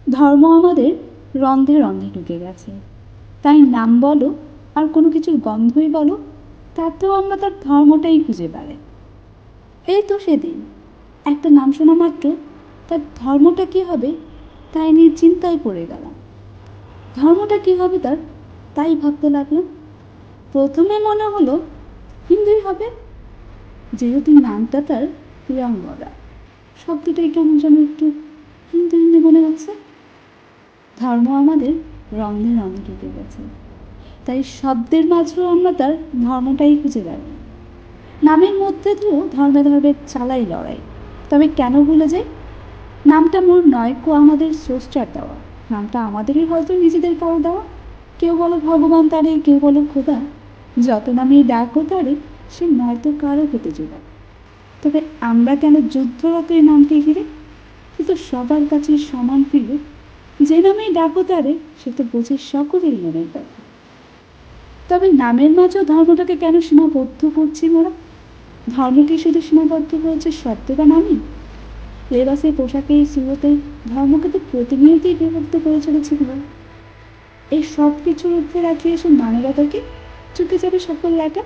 ধর্ম আমাদের রন্ধে রন্ধে ঢুকে গেছে, তাই নাম বলো আর কোনো কিছুর গন্ধই বলো, তাতেও আমরা তার ধর্মটাই খুঁজে বেড়াই। এই তো সেদিন একটা নাম শোনা মাত্র তার ধর্মটা কী হবে তাই নিয়ে চিন্তায় পড়ে গেলাম। ধর্মটা কী হবে তার তাই ভাবতে লাগলাম। প্রথমে মনে হলো হিন্দুই হবে, যেহেতু নামটা তার প্রিয়াঙ্গরা, শব্দটাই কেমন যেন একটু হিন্দু হিন্দু মনে হচ্ছে। ধর্ম আমাদের রন্ধে রন্ধে ঢুকে গেছে, তাই শব্দের মাঝেও আমরা তার ধর্মটাই খুঁজে বেড়াই। নামের মধ্যে দিয়েও ধর্মে ধর্মে চালাই লড়াই। তবে কেন ভুলে যাই, নামটা মোর নয় কো আমাদের স্রষ্টার দেওয়া, নামটা আমাদেরই হয়তো নিজেদের কারো দেওয়া। কেউ বলো ভগবান তারে, কেউ বলো খোদা, যত নামেই ডাকো তারে, সে নয়তো কারো হতে জোড়া। তবে আমরা কেন যুদ্ধরত এই নামটি ঘিরে, সে তো সবার কাছে সমান প্রিয়। যে নামেই ডাকো তারে, সে তো বোঝে সকলের মনের কথা। তবে নামের মাঝেও ধর্মটাকে কেন সীমাবদ্ধ করছি মোরা? ধর্ম কি শুধু সীমাবদ্ধ হয়েছে শব্দ বা নামে? লেবাসে, পোশাকে, সুরতে ধর্মকে তো প্রতিনিয়তই বিভক্ত করে চলেছে মোরা। এই সব কিছুর ঊর্ধ্বে রাখিয়ে এসে মানবতাকে চুকে যাবে সকল লেখা।